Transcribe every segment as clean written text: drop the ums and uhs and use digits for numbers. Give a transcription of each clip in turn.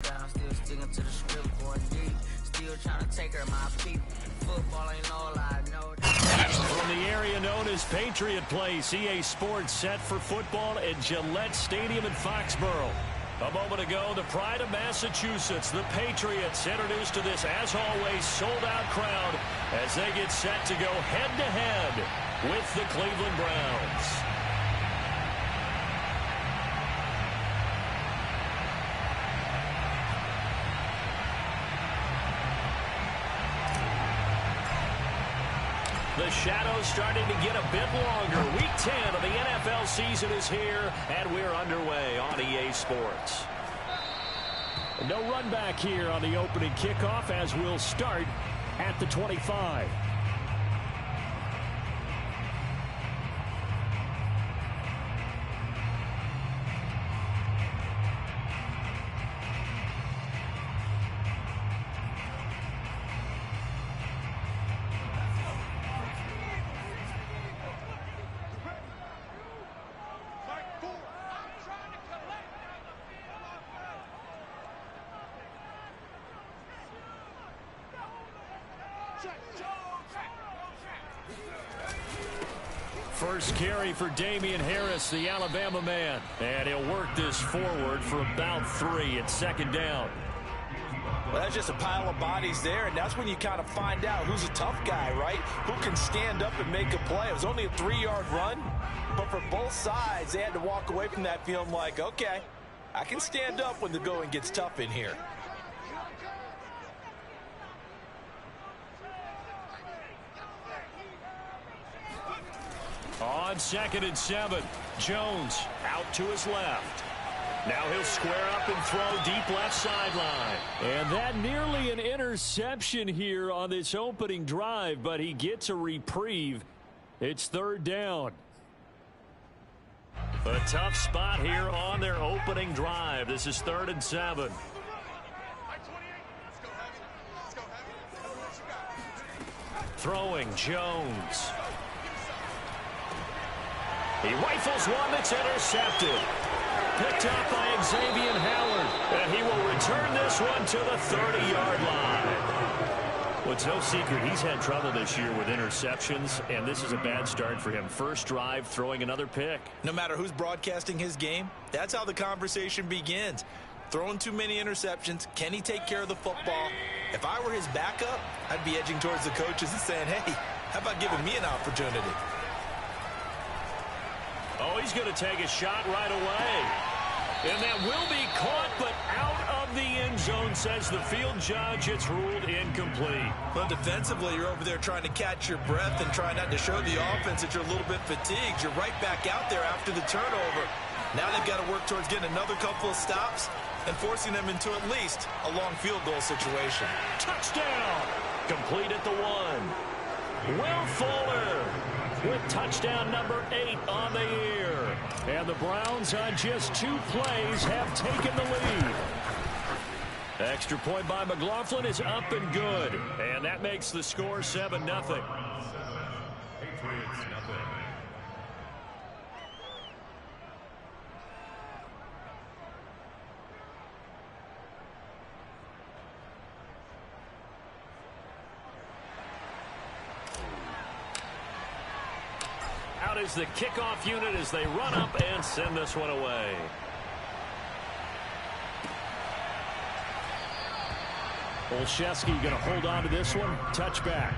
down, still sticking to the script, going deep. Still trying to take her my people. Football ain't all I know. From the area known as Patriot Place, EA Sports set for football at Gillette Stadium in Foxborough. A moment ago, the pride of Massachusetts, the Patriots, introduced to this, as always, sold-out crowd as they get set to go head-to-head with the Cleveland Browns. The shadow's starting to get a bit longer. Week 10 of the NFL season is here, and we're underway on EA Sports. No run back here on the opening kickoff as we'll start at the 25. First carry for Damian Harris, the Alabama man. And he'll work this forward for about 3 at second down. Well, that's just a pile of bodies there, and that's when you kind of find out who's a tough guy, right? Who can stand up and make a play. It was only a 3-yard run, but for both sides, they had to walk away from that feeling like, okay, I can stand up when the going gets tough in here. On 2nd and 7, Jones out to his left. Now he'll square up and throw deep left sideline. And that nearly an interception here on this opening drive, but he gets a reprieve. It's 3rd down. A tough spot here on their opening drive. This is 3rd and 7. Throwing Jones. He rifles one that's intercepted. Picked up by Xavier Howard. And he will return this one to the 30-yard line. Well, it's no secret he's had trouble this year with interceptions, and this is a bad start for him. First drive, throwing another pick. No matter who's broadcasting his game, that's how the conversation begins. Throwing too many interceptions. Can he take care of the football? If I were his backup, I'd be edging towards the coaches and saying, hey, how about giving me an opportunity? Oh, he's going to take a shot right away. And that will be caught, but out of the end zone, says the field judge. It's ruled incomplete. Well, defensively, you're over there trying to catch your breath and try not to show the offense that you're a little bit fatigued. You're right back out there after the turnover. Now they've got to work towards getting another couple of stops and forcing them into at least a long field goal situation. Touchdown! Complete at the 1. Will Fuller with touchdown number 8 on the year. And the Browns on just 2 plays have taken the lead. Extra point by McLaughlin is up and good. And that makes the score 7-0. Out is the kickoff unit as they run up and send this one away. Olszewski going to hold on to this one. Touchback.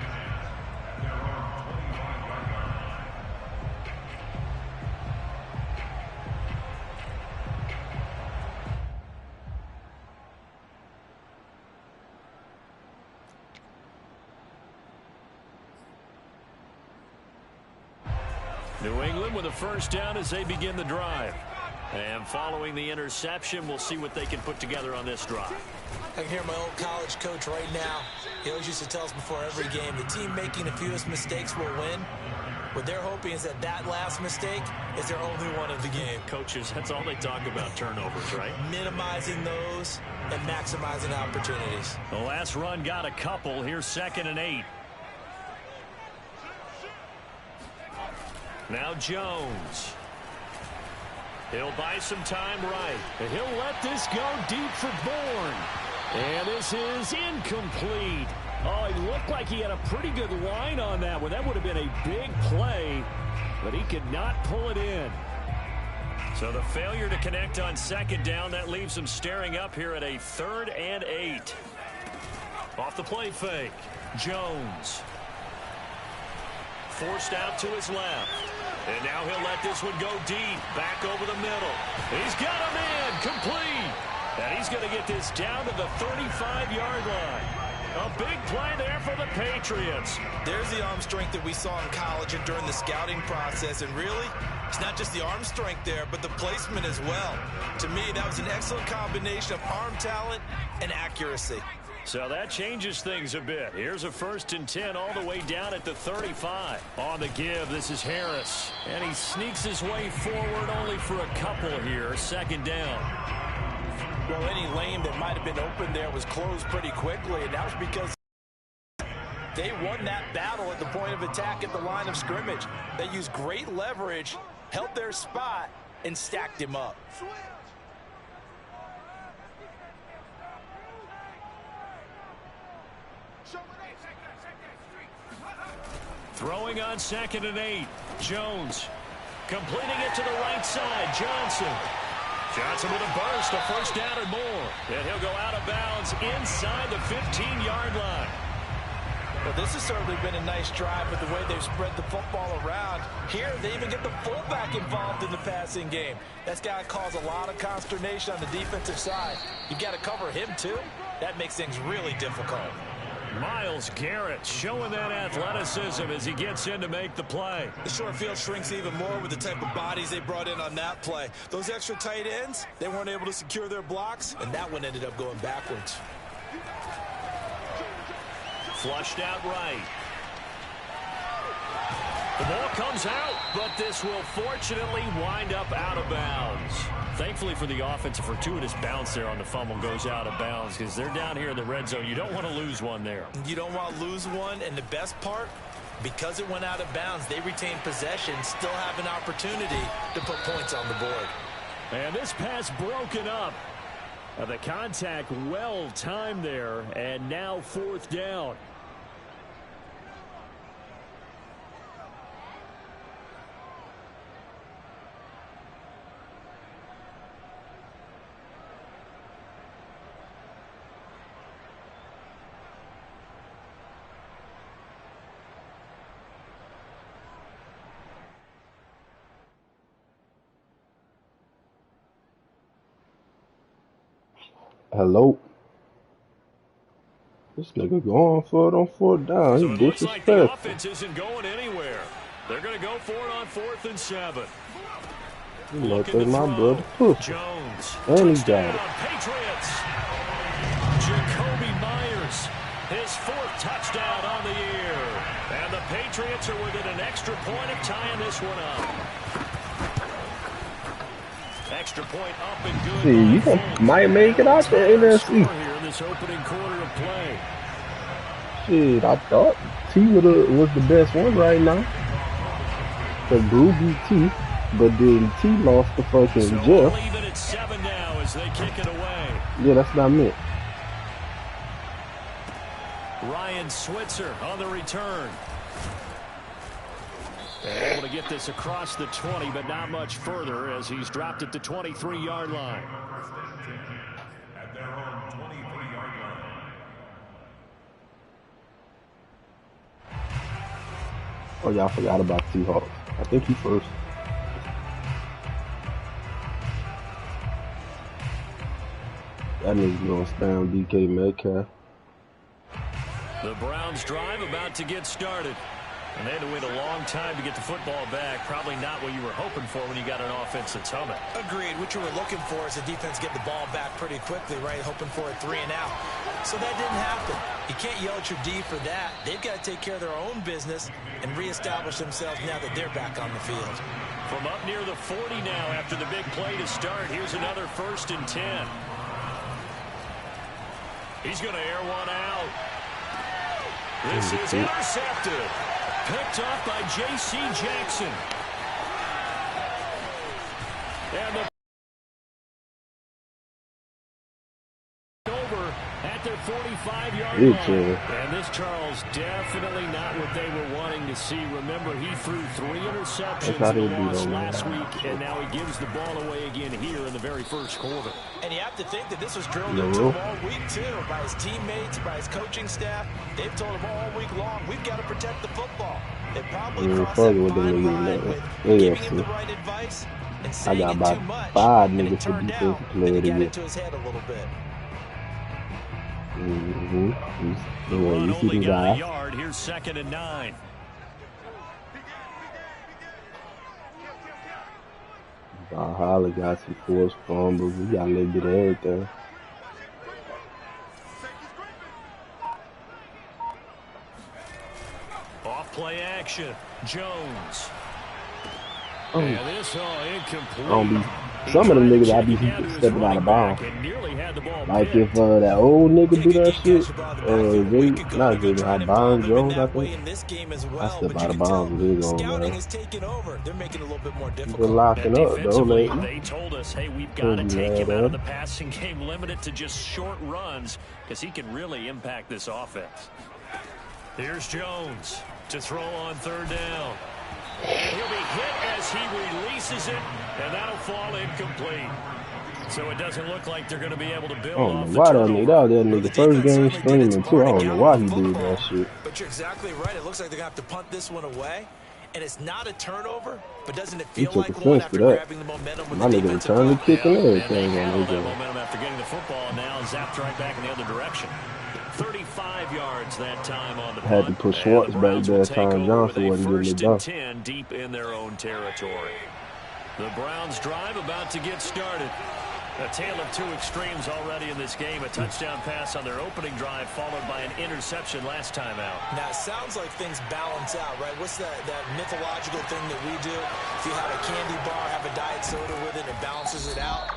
New England with a first down as they begin the drive. And following the interception, we'll see what they can put together on this drive. I can hear my old college coach right now. He always used to tell us before every game, the team making the fewest mistakes will win. What they're hoping is that that last mistake is their only one of the game. Coaches, that's all they talk about, turnovers, right? Minimizing those and maximizing opportunities. The last run got a couple. Here's 2nd and 8. Now Jones. He'll buy some time right. And he'll let this go deep for Bourne. And this is incomplete. Oh, he looked like he had a pretty good line on that one. That would have been a big play, but he could not pull it in. So the failure to connect on second down, that leaves him staring up here at a 3rd and 8. Off the play fake, Jones. Forced out to his left. And now he'll let this one go deep. Back over the middle. He's got him in. Complete. And he's going to get this down to the 35-yard line. A big play there for the Patriots. There's the arm strength that we saw in college and during the scouting process. And really, it's not just the arm strength there, but the placement as well. To me, that was an excellent combination of arm talent and accuracy. So that changes things a bit. Here's a 1st and 10 all the way down at the 35. On the give, this is Harris. And he sneaks his way forward only for a couple here. 2nd down. Well, any lane that might have been open there was closed pretty quickly, and that was because they won that battle at the point of attack at the line of scrimmage. They used great leverage, held their spot, and stacked him up. Throwing on 2nd and 8. Jones completing it to the right side. Johnson with a burst, a 1st down and more. And he'll go out of bounds inside the 15-yard line. Well, this has certainly been a nice drive with the way they've spread the football around. Here, they even get the fullback involved in the passing game. That's got to cause a lot of consternation on the defensive side. You've got to cover him, too. That makes things really difficult. Myles Garrett showing that athleticism as he gets in to make the play. The short field shrinks even more with the type of bodies they brought in on that play. Those extra tight ends, they weren't able to secure their blocks, and that one ended up going backwards. Flushed out right. The ball comes out, but this will fortunately wind up out of bounds. Thankfully for the offense, a fortuitous bounce there on the fumble goes out of bounds because they're down here in the red zone. You don't want to lose one there. You don't want to lose one, and the best part, because it went out of bounds, they retain possession, still have an opportunity to put points on the board. And this pass broken up. The contact well timed there, and now 4th down. Hello. This nigga going for it on 4th down. So He it looks like the disrespectful. offense isn't going anywhere. They're going to go for it on 4th and 7. You know, that's my brother. Pussy. Jones. And he got it. Patriots. Jacoby Myers. His 4th touchdown on the year. And the Patriots are within an extra point of tying this one up. Extra point up and good. See, you might make it out the NFC. Here in this opening quarter of play. Shit, I thought T was the best one right now. The Blue beat T, but then T lost the fucking So Jeff. even at 7 now as they kick it away. Yeah, that's what I meant. Ryan Switzer on the return. And able to get this across the 20, but not much further as he's dropped at the 23-yard line. At their own 23-yard line. Oh, y'all forgot about Seahawks. I think he first. That nigga's gonna stand DK Metcalf. The Browns drive about to get started. And they had to wait a long time to get the football back. Probably not what you were hoping for when you got an offense that's humming. Agreed. What you were looking for is the defense get the ball back pretty quickly, right? Hoping for a 3 and out. So that didn't happen. You can't yell at your D for that. They've got to take care of their own business and reestablish themselves now that they're back on the field. From up near the 40 now after the big play to start. Here's another 1st and 10. He's going to air one out. This is intercepted. Picked off by J.C. Jackson. And the over at their 45-yard line. And this, Charles, definitely not what they were wanting to see. Remember, he threw 3 interceptions in the loss last week, and now he gives the ball away again here in the very first quarter. And you have to think that this was drilled into him all week, too, by his teammates, by his coaching staff. They've told him all week long, we've got to protect the football. They probably crossed that fine line with giving him the right advice and saying it too much. And it turned out that he got into his head a little bit. The run only got a yard. Here's 2nd and 9. Valhalla got some forced fumbles. We got a little bit of everything. Off play action. Jones. And this incomplete. Some of them niggas I be stepping out of bounds. Like if that old nigga do that shit, not really how Byron Jones, I think. I step out of bounds with his own, man. They're locking up though, lately. They told us, hey, we've got to take him out of the passing game, limit it to just short runs, because he can really impact this offense. Here's Jones to throw on 3rd down. And he'll be hit as he releases it, and that'll fall incomplete. So it doesn't look like they're going to be able to build off the turnover. That nigga first game streaming too. I don't know why he did that shit. But you're exactly right. It looks like they're going to have to punt this one away. And it's not a turnover, but doesn't it feel like one after grabbing the momentum with the defensive return the kick and everything. And they handle that momentum after getting the football, and now zapped right back in the other direction. 35 yards that time on the had to put Schwartz back there. Tyron Johnson wasn't getting it done. 10 deep in their own territory. The Browns drive about to get started. A tale of two extremes already in this game. A touchdown pass on their opening drive followed by an interception last time out. Now, it sounds like things balance out, right? What's that mythological thing that we do? If you have a candy bar, have a diet soda with it, it balances it out.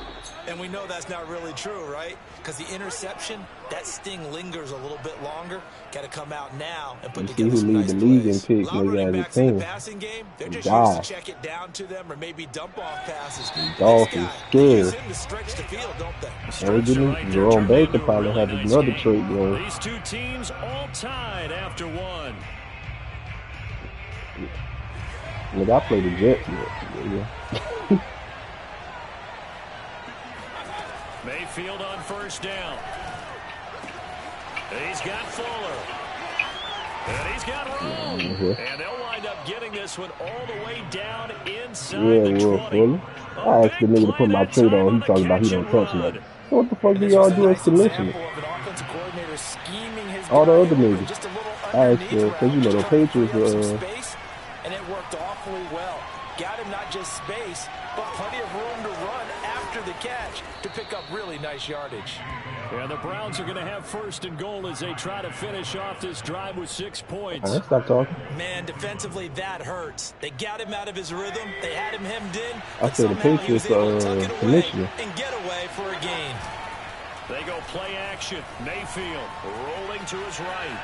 And we know that's not really true, right? Because the interception, that sting lingers a little bit longer. Got to come out now and put together some nice plays. A lot of running backs in the passing game, they're just used to check it down to them or maybe dump off passes. Dolphins scared. To stretch the field, don't they? Jerome Baker probably had another trait going. These two teams all tied after one. Look, I played the Jets. Yeah. Mayfield on 1st down. He's got Fuller. And he's got Rome. And they'll wind up getting this one all the way down inside the 20. Fuller. I asked the nigga to put my trade on. He talking about he don't touch nothing. So what the fuck do y'all do as commissioner? All the other niggas. I asked because you know the Patriots and it worked awfully well. Got him not just space, but plenty of room to run after the catch to pick up really nice yardage. And the Browns are going to have 1st and goal as they try to finish off this drive with 6 points. All right, stop talking. Man, defensively, that hurts. They got him out of his rhythm. They had him hemmed in. I said the Patriots commissioner. And get away for a gain. They go play action. Mayfield rolling to his right.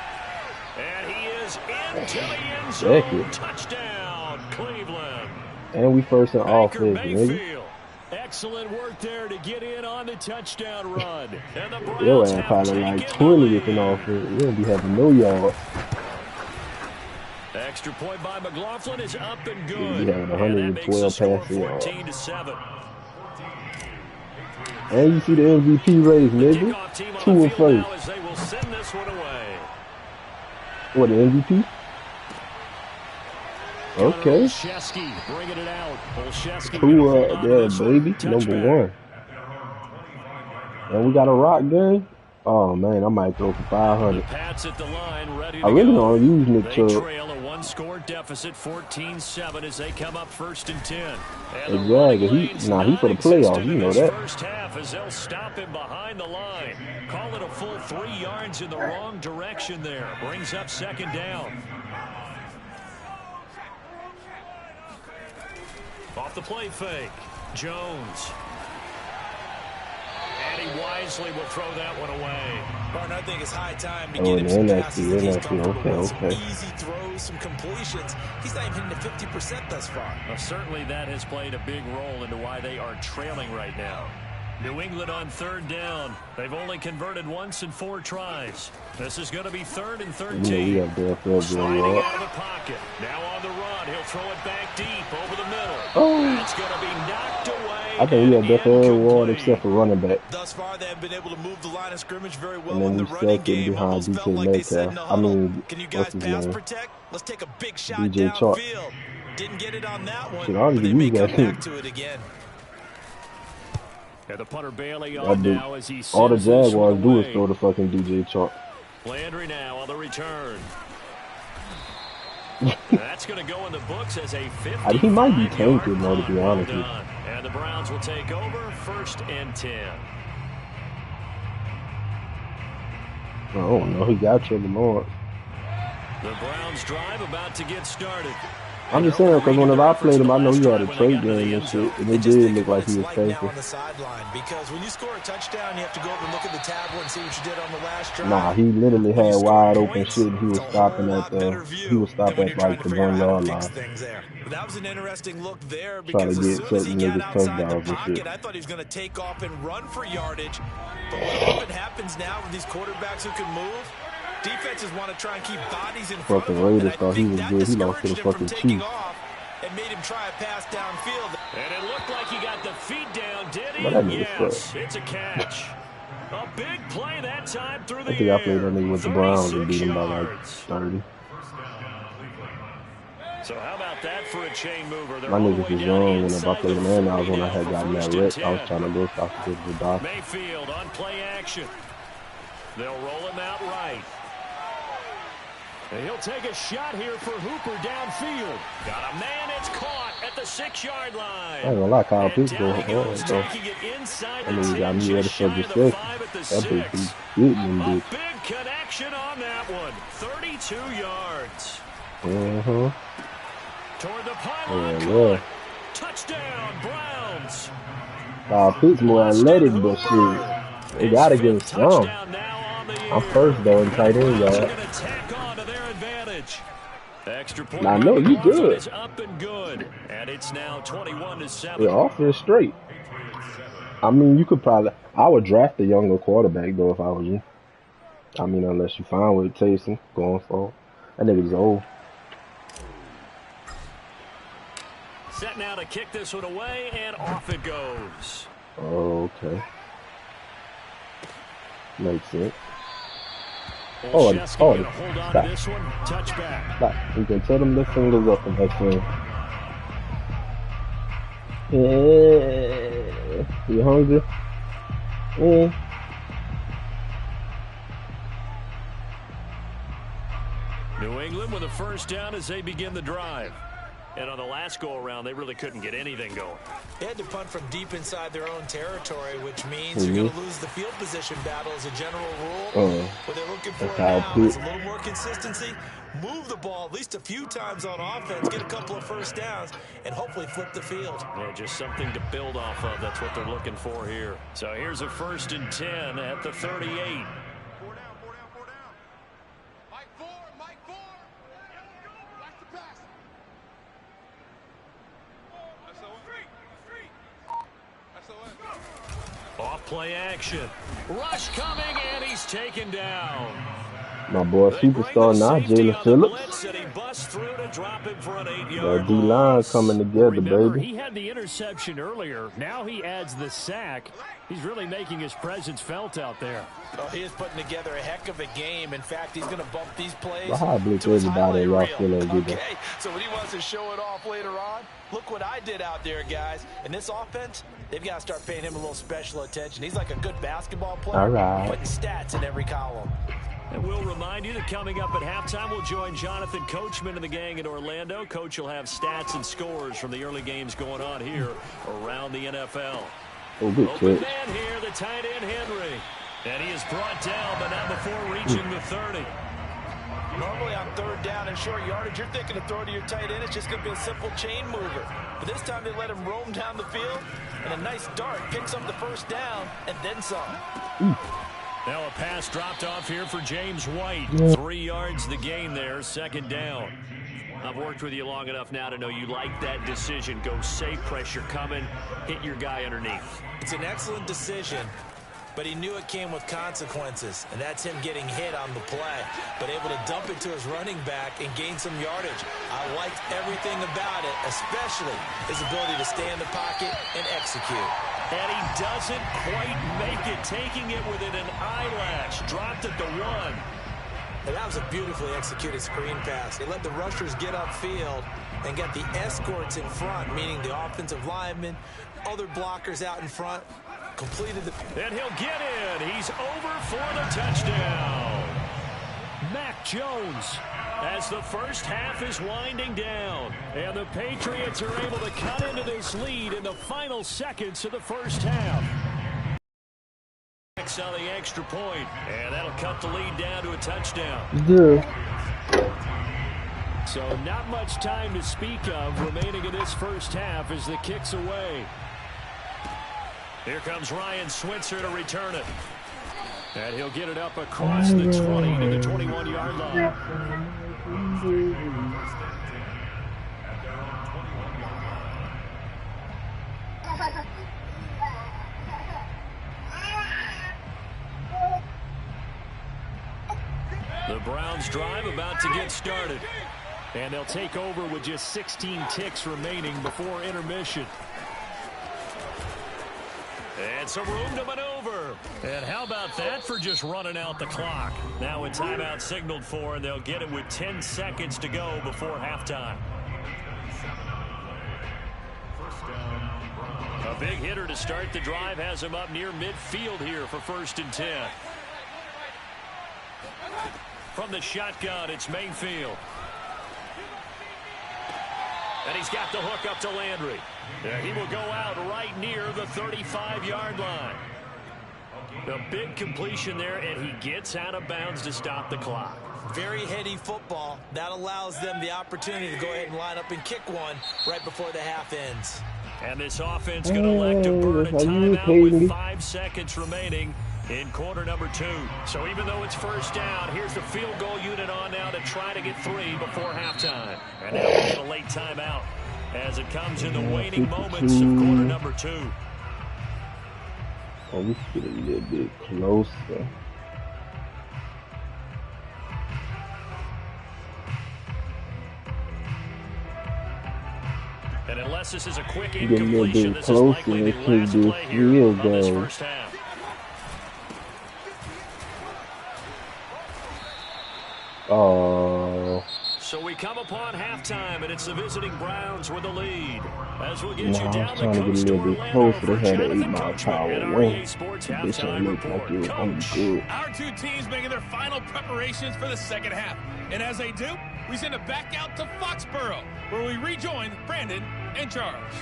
And he is into the end zone. Touchdown, Cleveland. And we first in offense, Mayfield. Excellent work there to get in on the touchdown run. And the Browns your ass probably like 20th in offense. You'll be having no yards. Extra point by McLaughlin is up and good. You'll be having 112 passing yards. 14-7. And you see the MVP race, nigga. 2 and 1st. They will send this one away. What, the MVP? Okay. Bringing it out. Yeah, baby. Number 1. And we got a rock game. Oh man, I might throw for 500. I really don't use Nick Chubb. Trail a 1-score deficit, 14-7 as they come up 1st and 10. Exactly. He for the playoffs. You know that. First half as they'll stop him behind the line. Call it a full 3 yards in the wrong direction there. Brings up 2nd down. Off the play fake, Jones. And And he wisely will throw that one away. Martin, I think it's high time to get him some passes that he's comfortable with. Some easy throws, some completions. He's not even hitting the 50% thus far. Well, certainly that has played a big role into why they are trailing right now. New England on 3rd down. They've only converted once in 4 tries. This is going to be 3rd and 13. Yeah, Sliding out of the pocket. Now on the run. He'll throw it back deep over the middle. That's going to be knocked away. I think we have definitely reward except for running back. Thus far, they have been able to move the line of scrimmage very well And then in the we running stuck game. behind Almost felt DJ like they said in the Metcalf. huddle, can you guys pass protect? Let's take a big shot DJ Chark. downfield. Didn't get it on that one, Should but they may come that. back to it again. And the punter Bailey on now as he all the sends Jaguars do is throw the fucking DJ Chark. Landry now on the return. That's going to go in the books as a 50. He might be tainted, though, to be honest with you. And the Browns will take over 1st and 10. I don't know. He got Trevor Lawrence. The Browns drive about to get started. I'm just saying, because whenever I played him, I know he had a trade game and shit, and it did look like he was taking. On the sideline, because when you score a touchdown, you have to go over and look at the tablet and see what you did on the last drive. Nah, he literally had wide open shit, and he was stopping at like the 1 yard line. But that was an interesting look there, Trying because to as get soon as he certain got niggas outside the touchdowns and pocket, shit. I thought he was going to take off and run for yardage. But what often happens now with these quarterbacks who can move, defenses want to try and keep bodies in front of Fucking them. Raiders thought he was good. He lost to the fucking Chiefs. And made him try a pass downfield. And it looked like he got the feet down, did he? But that nigga Yes, it's a catch. A big play that time through the I think I played that nigga with the Browns and beat him by like 30. So how about that for a chain mover? My niggas was young whenever I played him, and I was when I had gotten that wreck. I was trying to look out to the doctor. Mayfield on play action. They'll roll him out right. And he'll take a shot here for Hooper downfield. Got a man, it's caught at the 6-yard line. I ain't gonna lie, Kyle Pitts going hard, though. Taking it inside I mean, the he got 10, me ready just for shy the of the 6. 5 at the That 6. bitch be getting him, A bitch. big connection on that one. 32 yards. Toward the pylon. Yeah. Touchdown, Browns. Kyle Pitts more athletic, but shit, they gotta get it strong. I'm first though in tight end, y'all. Extra point. Now, I know you good. Is up and good, and it's now 21-7. The offense straight. I mean, you could probably. I would draft a younger quarterback though if I was you. I mean, unless you find with Taysom going forward. That nigga's old. Set now to kick this one away, and off it goes. Oh, okay. Makes sense. Oh, hold on to this one. Touchback. Stop. You can tell them their fingers up and that's it. Yeah. You hungry? Yeah. New England with a first down as they begin the drive. And on the last go-around, they really couldn't get anything going. They had to punt from deep inside their own territory, which means you're going to lose the field position battle as a general rule. What they're looking for now is a little more consistency. Move the ball at least a few times on offense, get a couple of first downs, and hopefully flip the field. Yeah, just something to build off of. That's what they're looking for here. So here's a 1st and 10 at the 38. Off play action. Rush coming, and he's taken down. My boy, superstar now, Jalen Phillips. The D-line coming together, baby. He had the interception earlier. Now he adds the sack. He's really making his presence felt out there. Oh, he is putting together a heck of a game. In fact, he's going to bump these plays. I blitz everybody. Y'all still ain't good. Okay, so when he wants to show it off later on, look what I did out there, guys. In this offense, they've got to start paying him a little special attention. He's like a good basketball player, all right, putting stats in every column. And we'll remind you that coming up at halftime, we'll join Jonathan Coachman and the gang in Orlando. Coach will have stats and scores from the early games going on here around the NFL. Oh, good Open catch. man here, the tight end Henry. And he is brought down, but not before reaching the 30. Normally on third down and short yardage, you're thinking to throw to your tight end. It's just going to be a simple chain mover. But this time they let him roam down the field, and a nice dart picks up the first down and then some. Now a pass dropped off here for James White. 3 yards the gain there, second down. I've worked with you long enough now to know you like that decision. Go safe, pressure coming, hit your guy underneath. It's an excellent decision, but he knew it came with consequences, and that's him getting hit on the play, but able to dump it to his running back and gain some yardage. I liked everything about it, especially his ability to stay in the pocket and execute. And he doesn't quite make it, taking it within an eyelash. Dropped at the 1. And that was a beautifully executed screen pass. They let the rushers get upfield and get the escorts in front, meaning the offensive linemen, other blockers out in front, completed the... And he'll get in. He's over for the touchdown. Mac Jones, as the first half is winding down. And the Patriots are able to cut into this lead in the final seconds of the first half. On the extra point, and that'll cut the lead down to a touchdown. Yeah. So not much time to speak of remaining in this first half as the kick's away. Here comes Ryan Switzer to return it. And he'll get it up across the 20 to the 21-yard line. The Browns drive about to get started. And they'll take over with just 16 ticks remaining before intermission. And some room to maneuver. And how about that for just running out the clock? Now a timeout signaled for, and they'll get it with 10 seconds to go before halftime. A big hitter to start the drive has him up near midfield here for 1st and 10. From the shotgun, it's Mayfield. And he's got the hook up to Landry. He will go out right near the 35-yard line. A big completion there, and he gets out of bounds to stop the clock. Very heady football. That allows them the opportunity to go ahead and line up and kick one right before the half ends. And this offense going to elect to burn a timeout with 5 seconds remaining in quarter number 2. So even though it's first down, here's the field goal unit on now to try to get 3 before halftime. And now we get a late timeout as it comes in the waning moments of quarter number 2. Oh, we should get a little bit closer. And unless this is a quick incompletion, this is closer, likely the last play here of this first half. Oh. So we come upon halftime, and it's the visiting Browns with the lead. As we'll get you I down was the trying to coast get a to little bit Orlando closer. for They had an Jonathan 8-mile Coachman power at win. REA Sports This halftime one looked like report. it was gonna be good. Our two teams making their final preparations for the second half. And as they do, we send it back out to Foxborough, where we rejoin Brandon and Charles.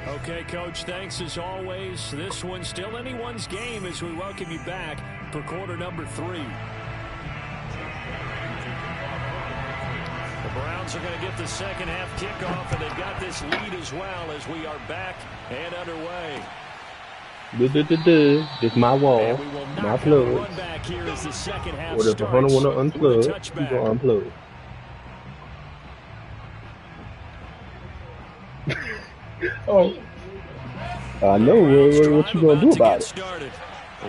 Okay, Coach, thanks as always. This one's still anyone's game as we welcome you back for quarter number 3. The Browns are going to get the second half kickoff, and they've got this lead as well as we are back and underway. This my wall, my plug. What if the hunter want to unplug? You go unplug. Oh, I know what you gonna do about it.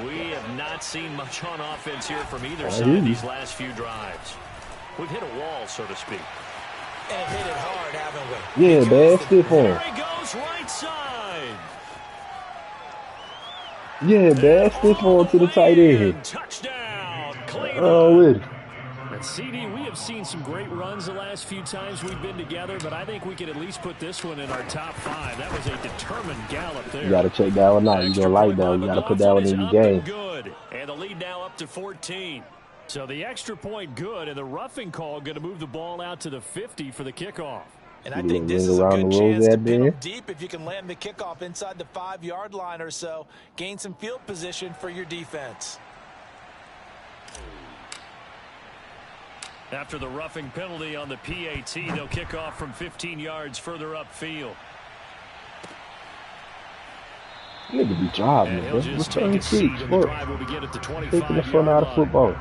We have not seen much on offense here from either side these last few drives. We've hit a wall, so to speak. And hit it hard, haven't we? Yeah, bad stiff on. There he goes, right side. Yeah, bad stiff on to the tight end. Touchdown, with it. And CD, we have seen some great runs the last few times we've been together, but I think we could at least put this one in our top 5. That was a determined gallop there. You got to check that one out. You're going to like that one. You got to put that one in your game. Good. And the lead now up to 14. So the extra point good, and the roughing call going to move the ball out to the 50 for the kickoff. And I think this is a good chance to pin them deep if you can land the kickoff inside the 5-yard line or so. Gain some field position for your defense. After the roughing penalty on the PAT, they'll kick off from 15 yards further upfield. Nigga be driving, bro. Return kicks, fuck. Taking the fun out of football.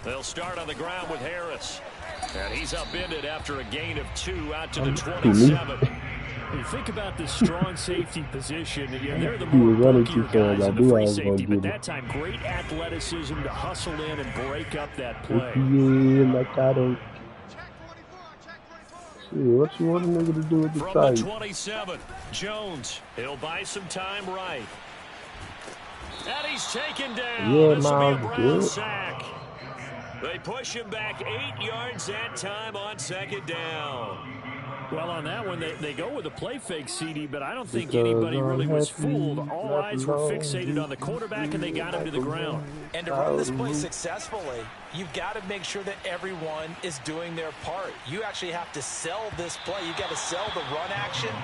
They'll start on the ground with Harris. And he's upended after a gain of 2 out to the 27. You think about the strong safety position. They're the more bulkier guys in the free safety, but that time, great athleticism to hustle in and break up that play. Yeah, like I don't. Shit, what you want a nigga to do with the From side? the 27, Jones. He'll buy some time right. And he's taken down. Yeah, This will be a Brown good. sack. They push him back 8 yards that time on second down. Well, on that one, they go with a play fake, CD, but I don't think anybody really was fooled. All eyes were fixated on the quarterback, and they got him to the ground. And to run this play successfully, you've got to make sure that everyone is doing their part. You actually have to sell this play. You've got to sell the run action.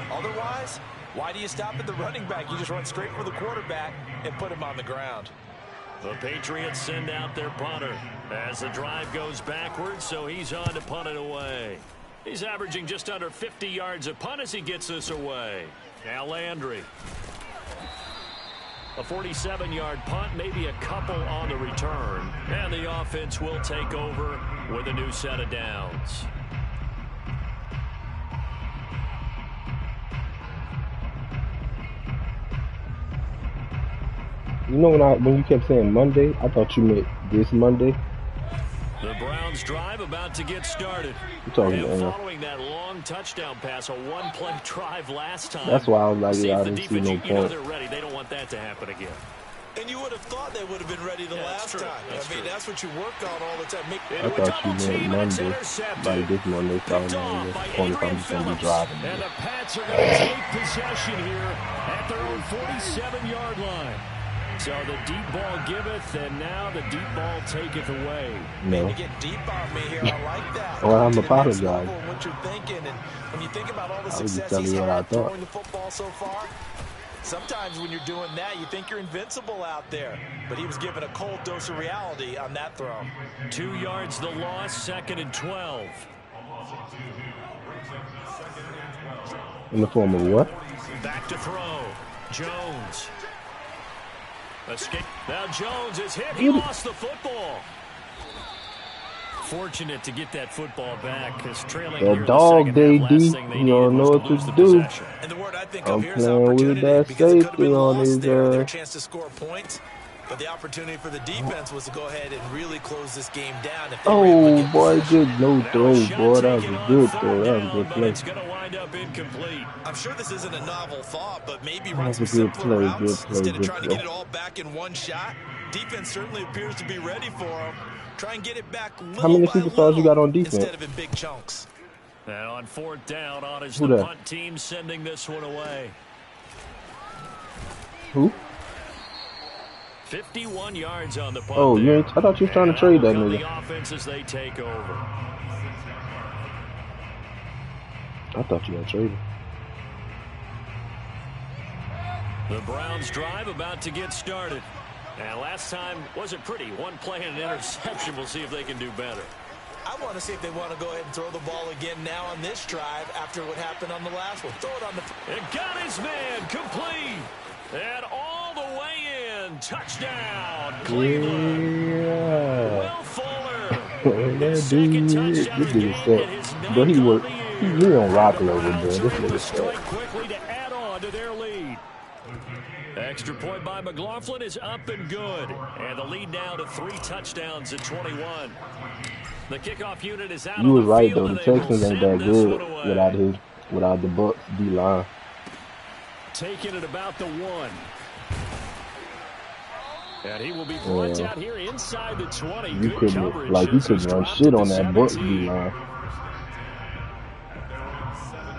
Otherwise, why do you stop at the running back? You just run straight for the quarterback and put him on the ground. The Patriots send out their punter as the drive goes backwards, so he's on to punt it away. He's averaging just under 50 yards a punt as he gets this away. Now Landry. A 47-yard punt, maybe a couple on the return. And the offense will take over with a new set of downs. You know when you kept saying Monday, I thought you meant this Monday. The Browns drive about to get started. Following that long touchdown pass, a one-play drive last time. That's why I was like, yeah, I didn't see no point. They're ready. They don't want that to happen again. And you would have thought they would have been ready the last time. I mean, that's what you work on all the time. I thought you meant Monday, like this Monday, so I was going to be driving. And the Pats are going to take possession here at their own 47-yard line. So the deep ball giveth, and now the deep ball taketh away. No. To get deep on me here, I like that. Well, I'm apologizing. What you're thinking, and when you think about all the success he's had throwing the football so far, sometimes when you're doing that, you think you're invincible out there. But he was given a cold dose of reality on that throw. 2 yards the loss, 2nd and 12. In the form of what? Back to throw. Jones. Escape. Now Jones is hit. He lost the football. Fortunate to get that football back, because trailing that here dog, the second half, last thing they you don't know what to do. And the word I think I'm of here is playing with that safety on his their chance to score points. But the opportunity for the defense was to go ahead and really close this game down. If oh, boy, good no throw, boy. That was a good throw. That was a good play. It's going to wind up incomplete. I'm sure this isn't a novel thought, but maybe run some simpler routes instead of trying to get it all back in one shot. Defense certainly appears to be ready for him. Try and get it back little How many superstars you got on defense? Instead of in big chunks. And on 4th down, on is the punt team sending this one away. Who? 51 yards on the punt. Oh, I thought you were trying to trade that nigga. The offense as they take over. I thought you had traded. The Browns drive about to get started. And last time wasn't pretty. One play and an interception. We'll see if they can do better. I want to see if they want to go ahead and throw the ball again now on this drive after what happened on the last one. Throw it on the... It got his man complete. And all the way in. Touchdown, Cleveland. Yeah. Will Fuller. That dude, this nigga set. But he on rock level, bro. This nigga set. Quickly to add on to their lead. Extra point by McLaughlin is up and good. And the lead now to 3 touchdowns at 21. The kickoff unit is out. You was right, though. The Texans ain't that good without the Bucks D-line. Taking it about the 1. And he will be brought out here inside the 20. You couldn't run shit on that Bucks D-line.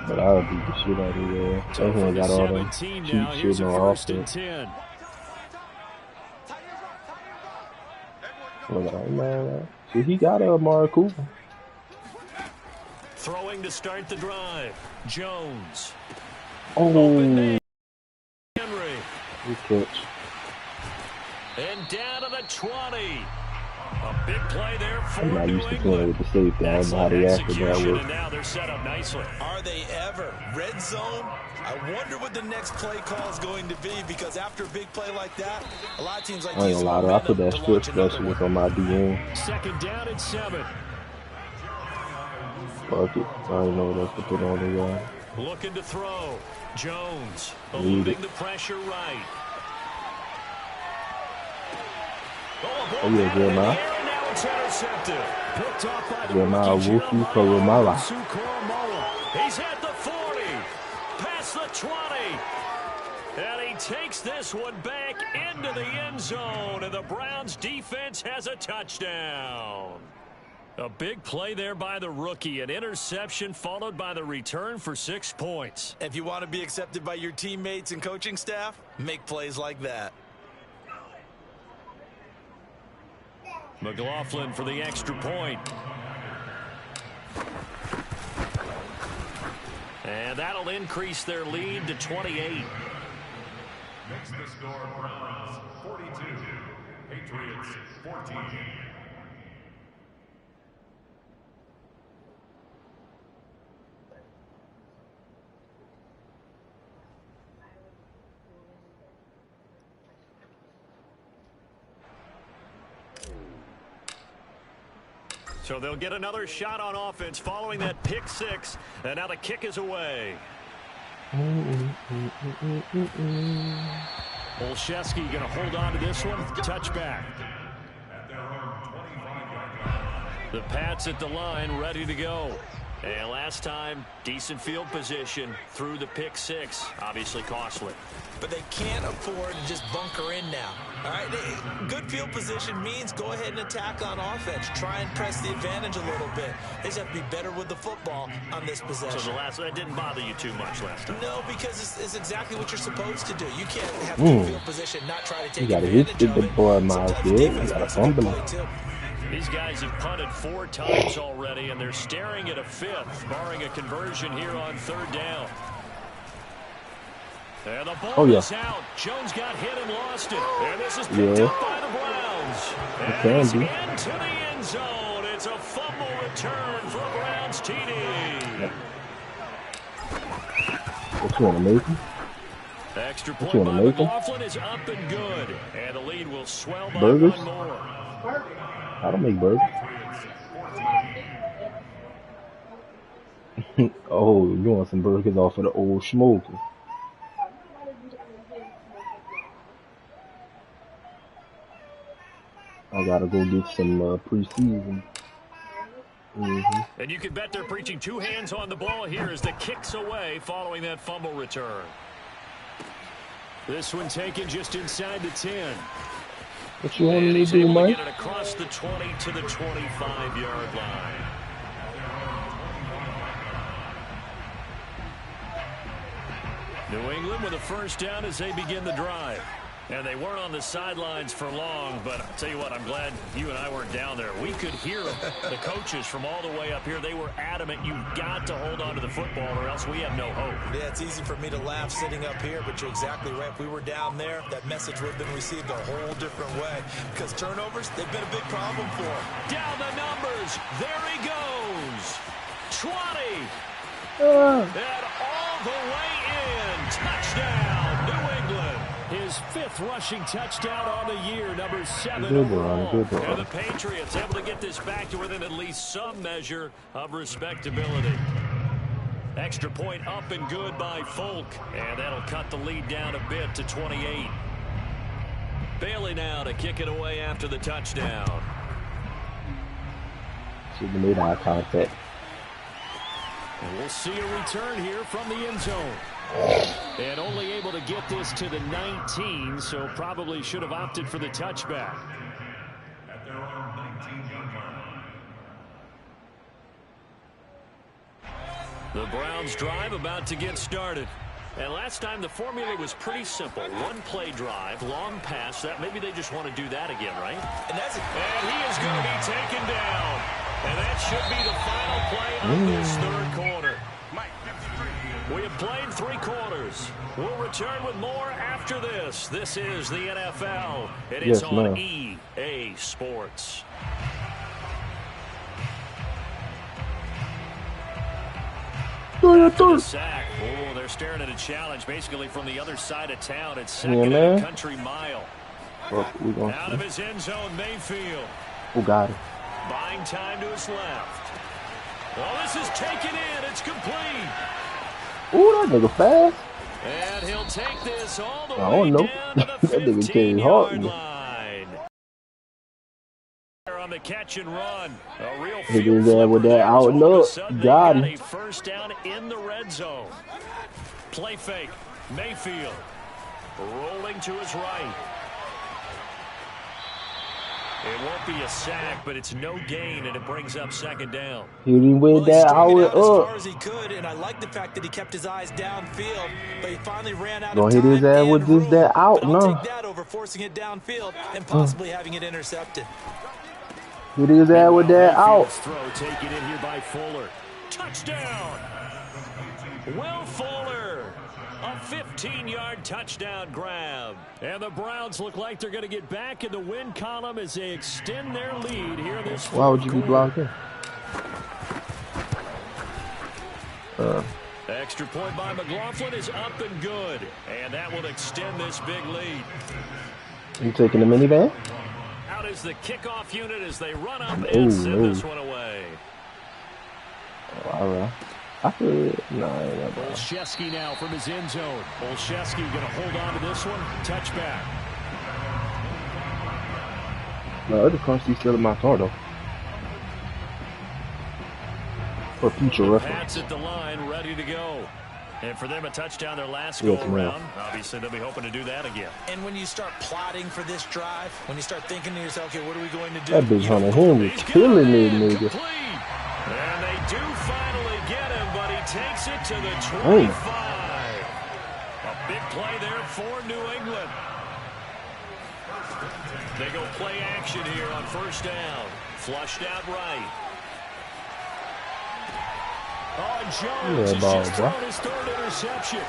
But I'll beat the shit out of there. Everyone got all them cheap shit on offense. Man. See, he got a Amari Cooper. Throwing to start the drive. Jones. Oh, Henry. good catch. And down to the 20. A big play there for I'm not New used to playing England. with the safety. I don't know how they act that Execution, way. and now they're set up nicely. Are they ever? Red zone? I wonder what the next play call is going to be, because after a big play like that, a lot of teams like I ain't to use gonna lie though, I put momentum that to strip launch another specialist one. on my DM. Second down and 7. Fuck it. I don't know what else to put on the guy. Looking to throw. Jones Need eluding it. the pressure right. Oh yeah, Jeremiah. Now it's intercepted. Picked off by the Jeremiah rookie Wolfie Koromala. He's at the 40. Past the 20. And he takes this one back into the end zone. And the Browns defense has a touchdown. A big play there by the rookie. An interception followed by the return for 6 points. If you want to be accepted by your teammates and coaching staff, make plays like that. McLaughlin for the extra point. And that'll increase their lead to 28. Makes the score Browns 42, Patriots 14. So they'll get another shot on offense following that pick 6. And now the kick is away. Olszewski going to hold on to this one. Touchback. At their own 25-yard line. The Pats at the line, ready to go. And last time, decent field position through the pick 6. Obviously costly. But they can't afford to just bunker in now. All right, good field position means go ahead and attack on offense. Try and press the advantage a little bit. They just have to be better with the football on this possession. So that didn't bother you too much last time? No, because it's exactly what you're supposed to do. You can't have good field position, not try to take advantage of it. You gotta hit the boy Miles Garrett. You gotta fumble it. These guys have punted 4 times already, and they're staring at a 5th, barring a conversion here on 3rd down. And the ball is out. Jones got hit and lost it. And this is picked up by the Browns. And it's into the end zone. It's a fumble return for a Browns TD. What you want to make him? Extra point by McLaughlin is up and good. And the lead will swell by Burgers? 1 more. I don't make burgers. Oh, you want some burgers off of the old smoker. I gotta go get some preseason. And you can bet they're preaching 2 hands on the ball here as the kick's away following that fumble return. This one taken just inside the 10. What you want me to do, Mike? Get it across the 20 to the 25-yard line. New England with a first down as they begin the drive. And they weren't on the sidelines for long, but I'll tell you what, I'm glad you and I weren't down there. We could hear the coaches from all the way up here. They were adamant, you've got to hold on to the football or else we have no hope. Yeah, it's easy for me to laugh sitting up here, but you're exactly right. If we were down there, that message would have been received a whole different way. Because turnovers, they've been a big problem for them. Down the numbers. There he goes. 20. And all the way in. Touchdown, New England. His 5th rushing touchdown on the year, number 7 overall. And the Patriots able to get this back to within at least some measure of respectability. Extra point up and good by Folk. And that'll cut the lead down a bit to 28. Bailey now to kick it away after the touchdown. Should have made eye contact. And we'll see a return here from the end zone. And only able to get this to the 19, so probably should have opted for the touchback. At their own 19-yard line. The Browns drive about to get started. And last time the formula was pretty simple. One play drive, long pass. That maybe they just want to do that again, right? And he is going to be taken down. And that should be the final play of this third quarter. We have played 3 quarters. We'll return with more after this. This is the NFL. It is on EA Sports. After the sack. Oh, they're staring at a challenge basically from the other side of town. It's second and a country mile. Out of his end zone, Mayfield. Who got it? Buying time to his left. Well, this is taken in. It's complete. Ooh, that nigga fast. And he'll take this all the I way don't know. down to the That nigga carry 15-yard line. On the catch and run. A real field there with that out and up. Got him. A first down in the red zone. Play fake. Mayfield rolling to his right. It won't be a sack, but it's no gain, and it brings up second down. He didn't win that out and up. As up. far as he could, and I like the fact that he kept his eyes downfield, but he finally ran out Gonna of hit time his ass with room. this that out But I'll now. take that over forcing it downfield and possibly having it intercepted. Hit his ass with that out. Throw taken in here by Fuller. Touchdown! Will Fuller. A 15-yard touchdown grab. And the Browns look like they're going to get back in the win column as they extend their lead here this Why would you be blocking? Extra point by McLaughlin is up and good. And that will extend this big lead. You taking the minivan? Out is the kickoff unit as they run up and send this one away. Oh, all right. I feel Olszewski now from his end zone. Olszewski going to hold on to this one. Touchback. No, other car seat's still in my car, though. For future reference. Pats at the line, ready to go. And for them, a touchdown their last go-around. Obviously, they'll be hoping to do that again. And when you start plotting for this drive, when you start thinking to yourself, okay, what are we going to do? That big Hunter Henry killing this nigga. And they do finally get him, but he takes it to the 25. A big play there for New England. They go play action here on first down. Flushed out right. Oh, Jones has just thrown his third interception.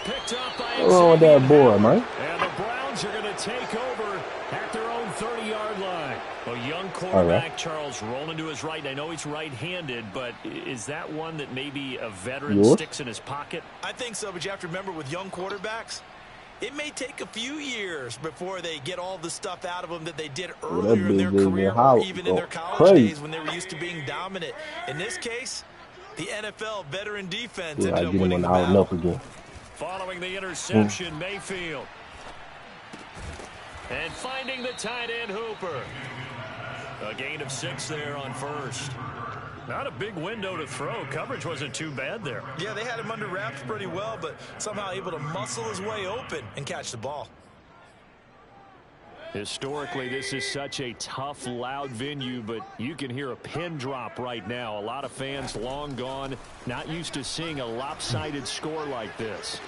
Picked up by What's wrong with that boy, man? And the Browns are going to take over at their own 30-yard line. A young quarterback, Charles, rolling to his right. I know he's right-handed, but is that one that maybe a veteran sticks in his pocket? I think so, but you have to remember with young quarterbacks, it may take a few years before they get all the stuff out of them that they did earlier in their career or even in their college days when they were used to being dominant. In this case, the NFL veteran defense ended up winning the battle. Again. Following the interception, Mayfield. And finding the tight end, Hooper. A gain of 6 there on first. Not a big window to throw. Coverage wasn't too bad there. Yeah, they had him under wraps pretty well, but somehow able to muscle his way open and catch the ball. Historically, this is such a tough, loud venue, but you can hear a pin drop right now. A lot of fans long gone, not used to seeing a lopsided score like this.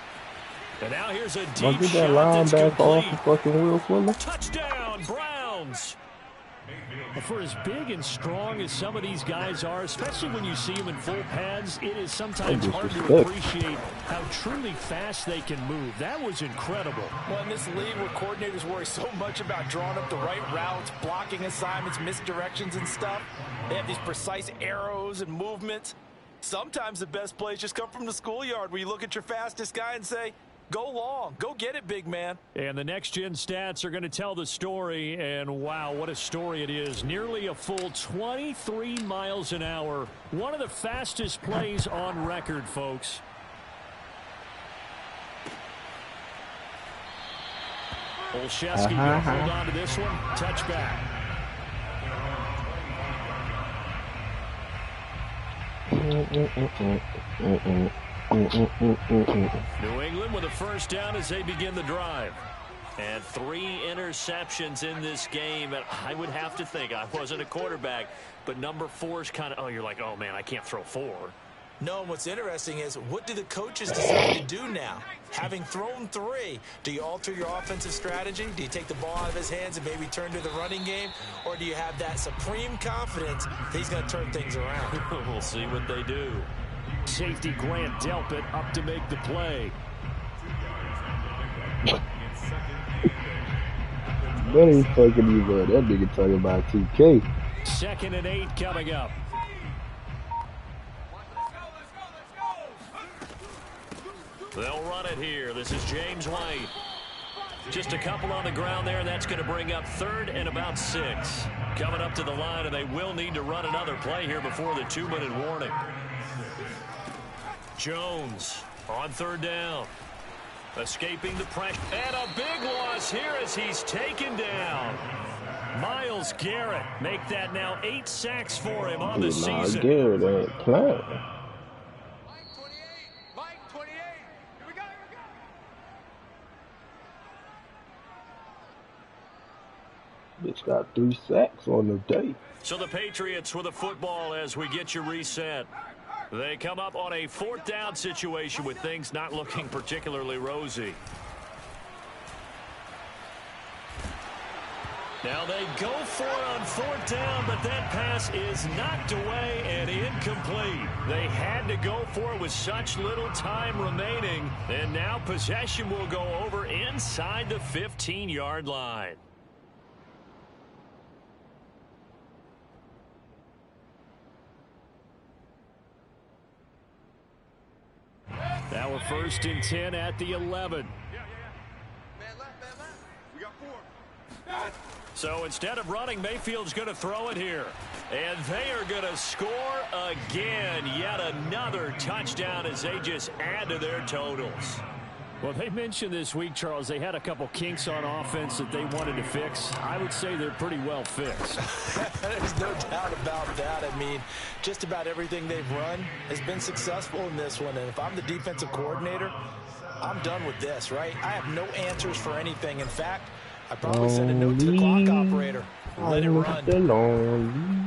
And now here's a deep shot that's complete. Touchdown, Browns! For as big and strong as some of these guys are, especially when you see them in full pads, it is sometimes hard to appreciate how truly fast they can move. That was incredible. Well, in this league where coordinators worry so much about drawing up the right routes, blocking assignments, misdirections and stuff, they have these precise arrows and movements. Sometimes the best plays just come from the schoolyard where you look at your fastest guy and say, go long. Go get it, big man. And the next-gen stats are going to tell the story, and wow, what a story it is. Nearly a full 23 miles an hour. One of the fastest plays on record, folks. Olszewski going to hold on to this one. Touchback. New England with a first down as they begin the drive. And 3 interceptions in this game. And I would have to think, I wasn't a quarterback, but number 4 is kind of, oh, you're like, oh, man, I can't throw 4. No, and what's interesting is, what do the coaches decide to do now? Having thrown 3, do you alter your offensive strategy? Do you take the ball out of his hands and maybe turn to the running game? Or do you have that supreme confidence that he's going to turn things around? We'll see what they do. Safety Grant Delpit up to make the play. That ain't fucking either. That nigga talking about 2K. 2nd and 8 coming up. They'll run it here. This is James White. Just a couple on the ground there, and that's going to bring up 3rd and about 6. Coming up to the line, and they will need to run another play here before the 2-minute warning. Jones on 3rd down. Escaping the pressure. And a big loss here as he's taken down. Myles Garrett make that now 8 sacks for him on the season. Garrett ain't playing. Bitch got 3 sacks on the day. So the Patriots with the football as we get you reset. They come up on a 4th down situation with things not looking particularly rosy. Now they go for it on 4th down, but that pass is knocked away and incomplete. They had to go for it with such little time remaining, and now possession will go over inside the 15-yard line. Now we're 1st and 10 at the 11. We got 4. So instead of running, Mayfield's going to throw it here. And they are going to score again. Yet another touchdown as they just add to their totals. Well, they mentioned this week, Charles, they had a couple kinks on offense that they wanted to fix. I would say they're pretty well fixed. There's no doubt about that. I mean, just about everything they've run has been successful in this one. And if I'm the defensive coordinator, I'm done with this, right? I have no answers for anything. In fact, I probably send a note to the clock operator. Let it run.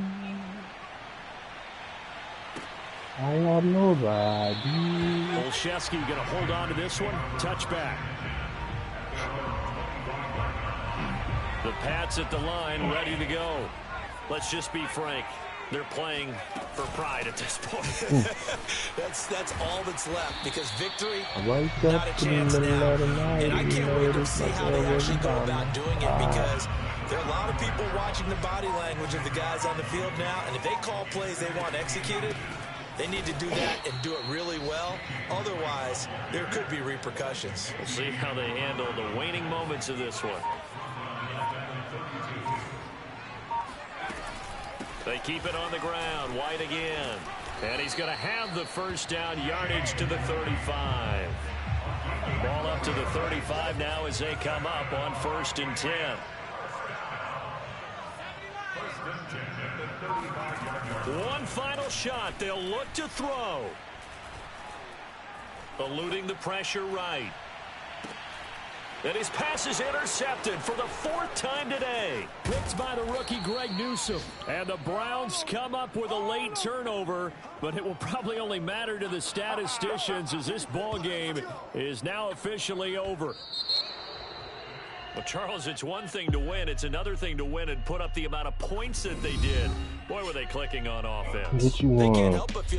I have nobody. Olszewski going to hold on to this one. Touchback. The Pats at the line, ready to go. Let's just be frank. They're playing for pride at this point. That's all that's left, because victory, Wake not a chance now. And I can't wait to see how they actually go about doing it, because there are a lot of people watching the body language of the guys on the field now, and if they call plays they want executed, they need to do that and do it really well. Otherwise, there could be repercussions. We'll see how they handle the waning moments of this one. They keep it on the ground. White again. And he's going to have the 1st down, yardage to the 35. Ball up to the 35 now as they come up on 1st and 10. One final shot. They'll look to throw. Eluding the pressure right. And his pass is intercepted for the 4th time today. Picked by the rookie Greg Newsome. And the Browns come up with a late turnover, but it will probably only matter to the statisticians as this ball game is now officially over. Well, Charles, it's one thing to win. It's another thing to win and put up the amount of points that they did. Boy, were they clicking on offense. What you They can't want? help but feel